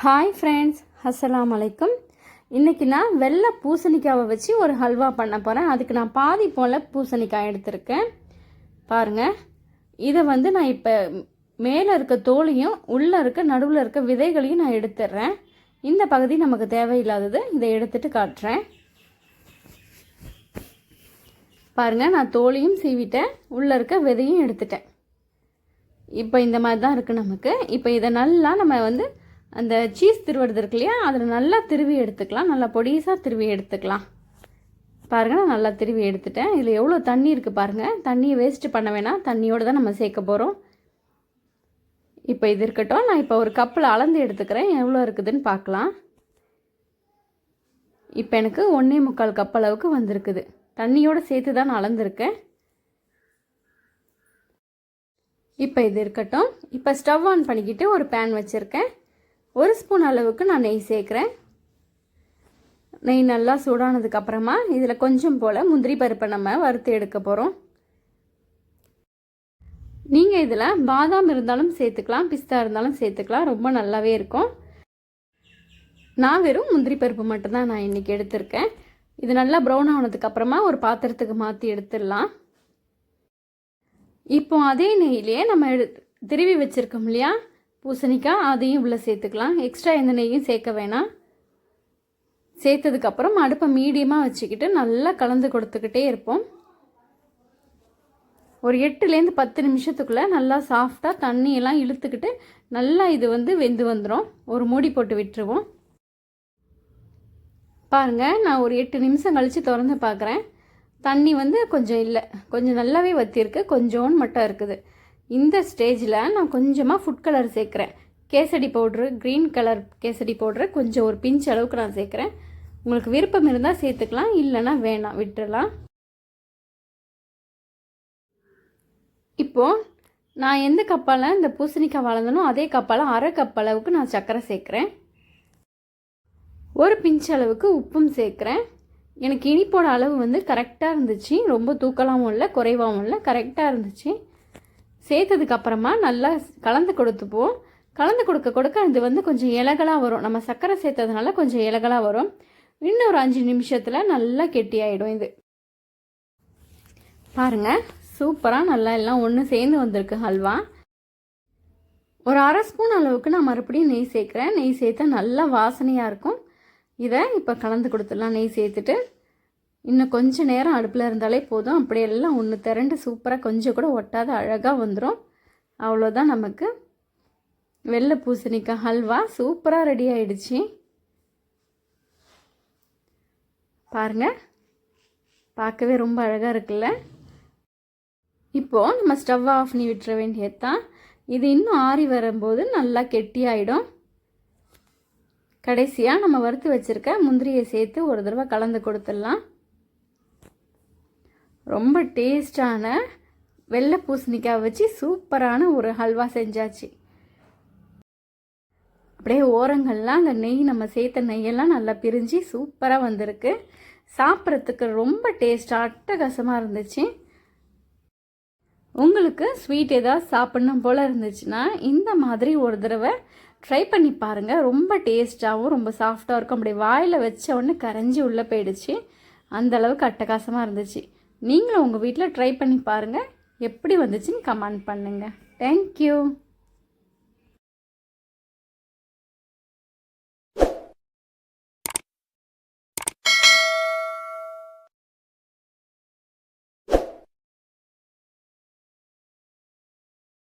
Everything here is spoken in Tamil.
ஹாய் ஃப்ரெண்ட்ஸ், அஸ்ஸலாமு அலைக்கும். இன்றைக்கி நான் வெள்ளை பூசணிக்காவை வச்சு ஒரு ஹல்வா பண்ண போகிறேன். அதுக்கு நான் பாதி போல் பூசணிக்காய் எடுத்திருக்கேன். பாருங்கள், இதை நான் இப்போ மேலே இருக்க தோலையும் உள்ளே இருக்க நடுவில் இருக்க விதைகளையும் நான் எடுத்துடுறேன். இந்த பகுதி நமக்கு தேவையில்லாதது, இதை எடுத்துகிட்டு காட்டுறேன். பாருங்கள், நான் தோலையும் சீவிட்டேன், உள்ளே இருக்க விதையும் எடுத்துட்டேன். இப்போ இந்த மாதிரி தான் இருக்குது நமக்கு. இப்போ இதை நல்லா நம்ம அந்த சீஸ் திருவுறது இருக்கு இல்லையா, அதில் நல்லா திருவி எடுத்துக்கலாம். நல்லா பொடிசாக திருவி எடுத்துக்கலாம். பாருங்கள், நான் நல்லா திருவி எடுத்துட்டேன். இதில் எவ்வளோ தண்ணி இருக்குது பாருங்கள். தண்ணியை வேஸ்ட்டு பண்ண வேணாம், தண்ணியோடு தான் நம்ம சேர்க்க போகிறோம். இப்போ இது இருக்கட்டும். நான் இப்போ ஒரு கப்பில் அளந்து எடுத்துக்கிறேன். எவ்வளோ இருக்குதுன்னு பார்க்கலாம். இப்போ எனக்கு 1.25 கப் அளவுக்கு வந்திருக்குது. தண்ணியோடு சேர்த்து தான் நான் அளந்துருக்கேன். இப்போ இது இருக்கட்டும். இப்போ ஸ்டவ் ஆன் பண்ணிக்கிட்டு ஒரு பேன் வச்சுருக்கேன். 1 ஸ்பூன் அளவுக்கு நான் நெய் சேர்க்குறேன். நெய் நல்லா சூடானதுக்கப்புறமா இதில் கொஞ்சம் போல் முந்திரி பருப்பை நம்ம வறுத்து எடுக்க போகிறோம். நீங்கள் இதில் பாதாம் இருந்தாலும் சேர்த்துக்கலாம், பிஸ்தா இருந்தாலும் சேர்த்துக்கலாம். ரொம்ப நல்லாவே இருக்கும். நான் வெறும் முந்திரி பருப்பு மட்டும்தான் நான் இன்றைக்கி எடுத்திருக்கேன். இது நல்லா ப்ரௌன் ஆனதுக்கப்புறமா ஒரு பாத்திரத்துக்கு மாற்றி எடுத்துடலாம். இப்போ அதே நெய்யிலே நம்ம திருவி வச்சுருக்கோம் இல்லையா பூசணிக்காய், அதையும் உள்ளே சேர்த்துக்கலாம். எக்ஸ்ட்ரா எந்த நெய்யும் சேர்க்க வேணாம். சேர்த்ததுக்கப்புறம் அடுப்பை மீடியமாக வச்சுக்கிட்டு நல்லா கலந்து கொடுத்துக்கிட்டே இருப்போம். ஒரு 8லேருந்து 10 நிமிஷத்துக்குள்ளே நல்லா சாஃப்டாக தண்ணியெல்லாம் இழுத்துக்கிட்டு நல்லா இது வெந்து வந்துடும். ஒரு மூடி போட்டு விட்டுருவோம். பாருங்கள், நான் ஒரு 8 நிமிஷம் கழித்து திறந்து பார்க்குறேன். தண்ணி கொஞ்சம் இல்லை, கொஞ்சம் நல்லாவே வற்றிருக்கு, கொஞ்சோன்னு மட்டும் இருக்குது. இந்த ஸ்டேஜில் நான் கொஞ்சமாக ஃபுட் கலர் சேர்க்குறேன். Kesari powder, green colour kesari powder கொஞ்சம் ஒரு பிஞ்ச் அளவுக்கு நான் சேர்க்குறேன். உங்களுக்கு விருப்பம் இருந்தால் சேர்த்துக்கலாம், இல்லைன்னா வேணாம், விட்டுடலாம். இப்போது நான் எந்த கப்பால் இந்த பூசணிக்காய் வளர்ந்தனோ அதே கப்பால் 1/2 கப் அளவுக்கு நான் சர்க்கரை சேர்க்குறேன். ஒரு பிஞ்ச் அளவுக்கு உப்பும் சேர்க்குறேன். எனக்கு இனிப்போட அளவு கரெக்டாக இருந்துச்சு. ரொம்ப தூக்கலாகவும் இல்லை, குறைவாகவும் இல்லை, கரெக்டாக இருந்துச்சு. சேர்த்ததுக்கப்புறமா நல்லா கலந்து கொடுத்துப்போம். கலந்து கொடுக்க இது கொஞ்சம் இலகலாக வரும். நம்ம சர்க்கரை சேர்த்ததுனால கொஞ்சம் இலகலாக வரும். இன்னும் ஒரு 5 நிமிஷத்தில் நல்லா கெட்டியாயிடும். இது பாருங்கள், சூப்பராக நல்லா எல்லாம் ஒன்று சேர்ந்து வந்திருக்கு ஹல்வா. ஒரு 1/2 ஸ்பூன் அளவுக்கு நான் மறுபடியும் நெய் சேர்க்குறேன். நெய் சேர்த்தா நல்லா வாசனையாக இருக்கும். இதை இப்போ கலந்து கொடுத்துடலாம். நெய் சேர்த்துட்டு இன்னும் கொஞ்சம் நேரம் அடுப்பில் இருந்தாலே போதும். அப்படியெல்லாம் ஒன்று திரண்டு சூப்பராக கொஞ்சம் கூட ஒட்டாத அழகாக வந்துடும். அவ்வளோதான், நமக்கு வெள்ளை பூசணிக்காய் ஹல்வா சூப்பராக ரெடி ஆகிடுச்சு. பாருங்கள், பார்க்கவே ரொம்ப அழகாக இருக்குல்ல. இப்போது நம்ம ஸ்டவ் ஆஃப் பண்ணி விட்டுற வேண்டியது தான். இது இன்னும் ஆறி வரும்போது நல்லா கெட்டியாயிடும். கடைசியாக நம்ம வறுத்து வச்சுருக்க முந்திரியை சேர்த்து ஒரு தடவை கலந்து கொடுத்துடலாம். ரொம்ப டேஸ்டான வெள்ளை பூசணிக்காய் வச்சு சூப்பரான ஒரு ஹல்வா செஞ்சாச்சு. அப்படியே ஓரங்கள்லாம் அந்த நெய், நம்ம சேர்த்த நெய்யெல்லாம் நல்லா பிரிஞ்சு சூப்பராக வந்திருக்கு. சாப்பிட்றதுக்கு ரொம்ப டேஸ்டாக அட்டகாசமாக இருந்துச்சு. உங்களுக்கு ஸ்வீட் ஏதாவது சாப்பிட்ணும் போல் இருந்துச்சுன்னா இந்த மாதிரி ஒரு தடவை ட்ரை பண்ணி பாருங்கள். ரொம்ப டேஸ்ட்டாகவும் ரொம்ப சாஃப்டாக இருக்கும். அப்படி வாயில் வச்ச உடனே கரைஞ்சி உள்ளே போயிடுச்சு. அந்தளவுக்கு அட்டகாசமாக இருந்துச்சு. நீங்களும் உங்கள் வீட்டில் ட்ரை பண்ணி பாருங்கள். எப்படி வந்துச்சுன்னு கமெண்ட் பண்ணுங்கள். தேங்க்யூ.